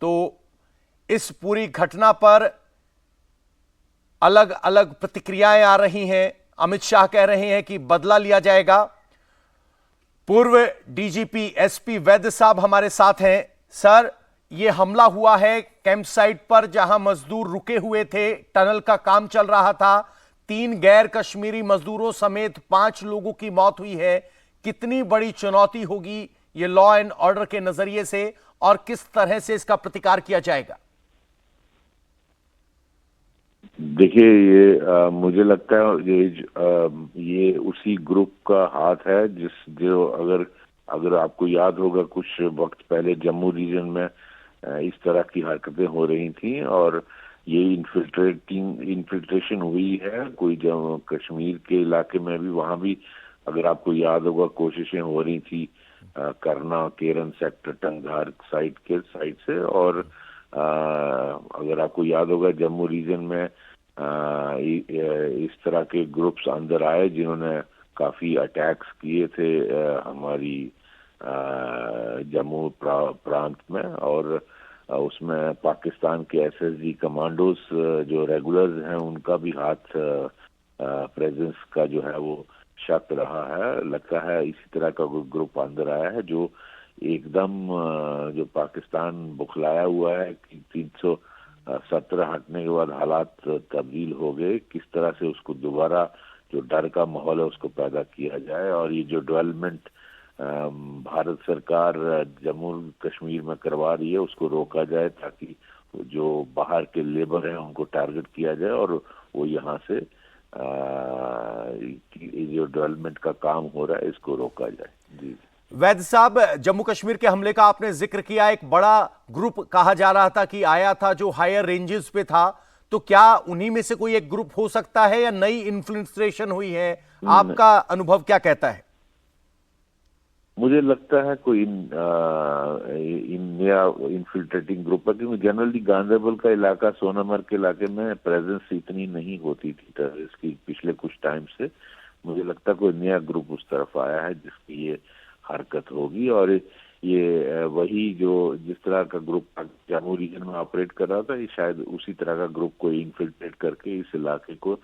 तो इस पूरी घटना पर अलग अलग प्रतिक्रियाएं आ रही हैं। अमित शाह कह रहे हैं कि बदला लिया जाएगा। पूर्व डीजीपी एसपी वैद्य साहब हमारे साथ हैं। सर, यह हमला हुआ है कैंप साइट पर जहां मजदूर रुके हुए थे, टनल का काम चल रहा था। 3 गैर कश्मीरी मजदूरों समेत 5 लोगों की मौत हुई है। कितनी बड़ी चुनौती होगी यह लॉ एंड ऑर्डर के नजरिए से, और किस तरह से इसका प्रतिकार किया जाएगा? देखिए, ये मुझे लगता है ये उसी ग्रुप का हाथ है जो अगर आपको याद होगा, कुछ वक्त पहले जम्मू रीजन में इस तरह की हरकतें हो रही थी और ये इन्फिल्ट्रेशन हुई है कोई कश्मीर के इलाके में भी, वहां भी अगर आपको याद होगा कोशिशें हो रही थी करना केरन सेक्टर टंगधार साइड से, और अगर आपको याद होगा जम्मू रीजन में इस तरह के ग्रुप्स अंदर आए जिन्होंने काफी अटैक्स किए थे हमारी जम्मू प्रांत में, और उसमें पाकिस्तान के एसएसजी कमांडोज जो रेगुलर्स हैं उनका भी हाथ प्रेजेंस का जो है वो शक रहा है। लगता है इसी तरह का ग्रुप अंदर आया है जो एकदम जो पाकिस्तान बुखलाया हुआ है कि 317 हटने के बाद हालात तब्दील हो गए, किस तरह से उसको दोबारा जो डर का माहौल है उसको पैदा किया जाए, और ये जो डेवलपमेंट भारत सरकार जम्मू कश्मीर में करवा रही है उसको रोका जाए ताकि जो बाहर के लेबर हैं उनको टारगेट किया जाए और वो यहाँ से जो डेवलपमेंट का काम हो रहा है इसको रोका जाए। जी वैद्य साहब, जम्मू कश्मीर के हमले का आपने जिक्र किया। एक बड़ा ग्रुप कहा जा रहा था कि आया था जो हायर रेंजेस पे था, तो क्या उन्हीं में से कोई एक ग्रुप हो सकता है या नई इन्फ्लिट्रेशन हुई है? आपका अनुभव क्या कहता है? मुझे लगता है कोई नया इन्फिल्ट्रेटिंग ग्रुप है, क्योंकि जनरली गांधरबल का इलाका, सोनामर्ग के इलाके में प्रेजेंस इतनी नहीं होती थी टेररिस्ट की पिछले कुछ टाइम से। मुझे लगता है कोई नया ग्रुप उस तरफ आया है जिसकी ये हरकत होगी, और ये वही जो जिस तरह का ग्रुप जम्मू रीजन में ऑपरेट कर रहा था, ये शायद उसी तरह का ग्रुप को इन्फिल्ट्रेट करके इस इलाके को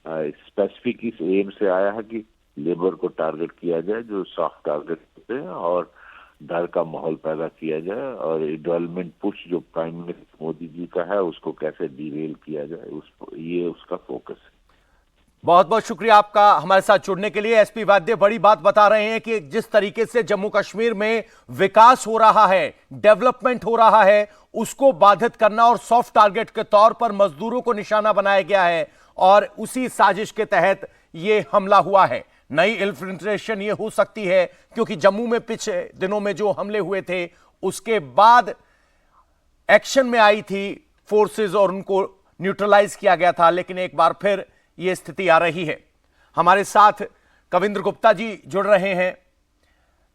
स्पेसिफिक इस एम से आया है कि लेबर को टारगेट किया जाए जो सॉफ्ट टारगेट होते हैं, और डर का माहौल पैदा किया जाए, और डेवलपमेंट पुश जो प्राइम मिनिस्टर मोदी जी का है उसको कैसे डिरेल किया जाए, ये उसका फोकस है। बहुत बहुत शुक्रिया आपका हमारे साथ जुड़ने के लिए। एसपी वाद्य बड़ी बात बता रहे हैं कि जिस तरीके से जम्मू कश्मीर में विकास हो रहा है, डेवलपमेंट हो रहा है, उसको बाधित करना और सॉफ्ट टारगेट के तौर पर मजदूरों को निशाना बनाया गया है, और उसी साजिश के तहत यह हमला हुआ है। नई इन्फिल्ट्रेशन ये हो सकती है क्योंकि जम्मू में पिछले दिनों में जो हमले हुए थे उसके बाद एक्शन में आई थी फोर्सेस और उनको न्यूट्रलाइज किया गया था, लेकिन एक बार फिर यह स्थिति आ रही है। हमारे साथ कविंद्र गुप्ता जी जुड़ रहे हैं।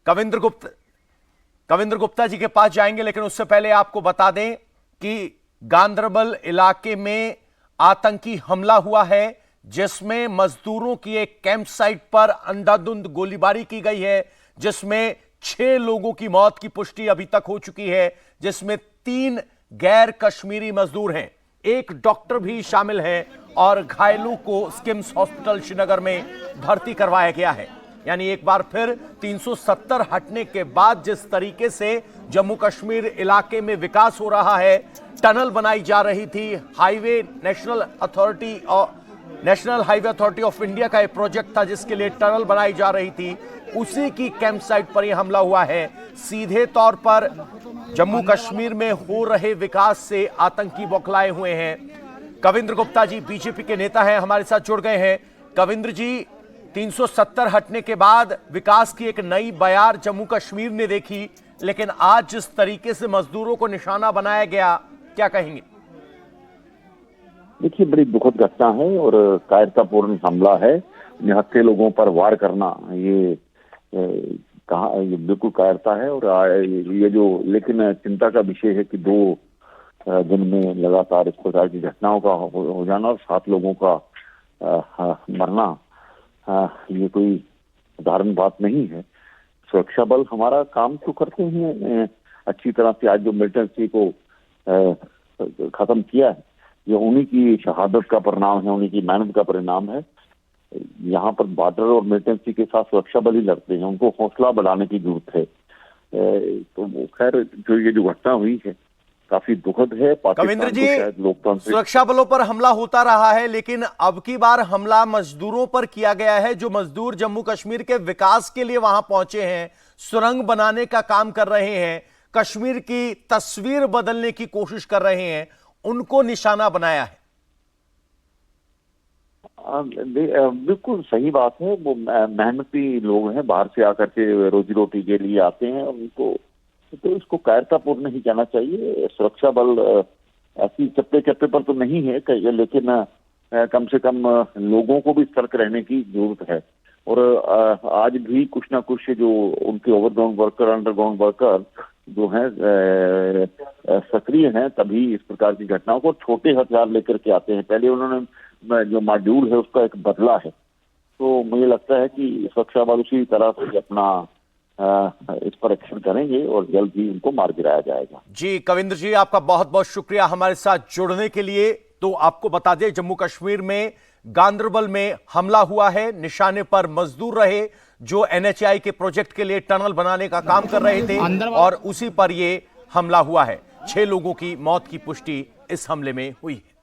कविंद्र गुप्ता जी के पास जाएंगे, लेकिन उससे पहले आपको बता दें कि गांदरबल इलाके में आतंकी हमला हुआ है जिसमें मजदूरों की एक कैंप साइट पर अंधाधुंध गोलीबारी की गई है, जिसमें 6 लोगों की मौत की पुष्टि अभी तक हो चुकी है, जिसमें 3 गैर कश्मीरी मजदूर हैं, एक डॉक्टर भी शामिल है, और घायलों को स्किम्स हॉस्पिटल श्रीनगर में भर्ती करवाया गया है। यानी एक बार फिर 370 हटने के बाद जिस तरीके से जम्मू कश्मीर इलाके में विकास हो रहा है, टनल बनाई जा रही थी, national highway authority of India का एक प्रोजेक्ट था जिसके लिए टनल बनाई जा रही थी, उसी की कैंप साइट पर यह हमला हुआ है। सीधे तौर पर जम्मू कश्मीर में हो रहे विकास से आतंकी बौखलाए हुए हैं। कविंद्र गुप्ता जी बीजेपी के नेता हैं, हमारे साथ जुड़ गए हैं। कविंद्र जी, 370 हटने के बाद विकास की एक नई बयार जम्मू कश्मीर ने देखी, लेकिन आज जिस तरीके से मजदूरों को निशाना बनाया गया, क्या कहेंगे? देखिए, बड़ी दुखद घटना है और कायरतापूर्ण हमला है। निहत्थे लोगों पर वार करना ये बिल्कुल कायरता है, और ये जो लेकिन चिंता का विषय है कि 2 दिन में लगातार इस प्रकार की घटनाओं का हो जाना और 7 लोगों का मरना, ये कोई साधारण बात नहीं है। सुरक्षा बल हमारा काम तो करते हैं अच्छी तरह से। आज जो मिलिटेंसी को खत्म किया है, ये उन्हीं की शहादत का परिणाम है, उन्हीं की मेहनत का परिणाम है। यहाँ पर बॉर्डर और मिलिटेंसी के साथ सुरक्षा बल ही लड़ते हैं, उनको हौसला बढ़ाने की जरूरत है। तो खैर जो ये जो घटना हुई है काफी दुखद है। कविंद्र पाकिस्तान जी, को शायद लोकतांत्रिक सुरक्षा बलों पर हमला होता रहा है, लेकिन अब की बार हमला मजदूरों पर किया गया है, जो मजदूर जम्मू कश्मीर के विकास के लिए वहां पहुंचे हैं, सुरंग बनाने का काम कर रहे हैं, कश्मीर की तस्वीर बदलने की कोशिश कर रहे हैं, उनको निशाना बनाया है। बिल्कुल सही बात है। वो मेहनती लोग हैं, बाहर से आकर के रोजी रोटी के लिए आते हैं, उनको तो इसको कायरतापूर्ण नहीं कहना चाहिए। सुरक्षा बल ऐसी चप्पे चप्पे पर तो नहीं है, लेकिन कम से कम लोगों को भी सतर्क रहने की जरूरत है। और आज भी कुछ ना कुछ जो उनके ओवरग्राउंड वर्कर, अंडरग्राउंड वर्कर जो हैं सक्रिय हैं, तभी इस प्रकार की घटनाओं को छोटे हथियार लेकर के आते हैं। पहले उन्होंने जो मॉड्यूल है उसका एक बदला है, तो मुझे लगता है कि सुरक्षा बल उसी तरह से अपना इस पर एक्शन करेंगे और जल्द ही उनको मार गिराया जाएगा। जी कविंद्र जी, आपका बहुत बहुत शुक्रिया हमारे साथ जुड़ने के लिए। तो आपको बता दें, जम्मू कश्मीर में गांदरबल में हमला हुआ है, निशाने पर मजदूर रहे जो NHAI के प्रोजेक्ट के लिए टनल बनाने का काम कर रहे थे, और उसी पर यह हमला हुआ है। 6 लोगों की मौत की पुष्टि इस हमले में हुई है।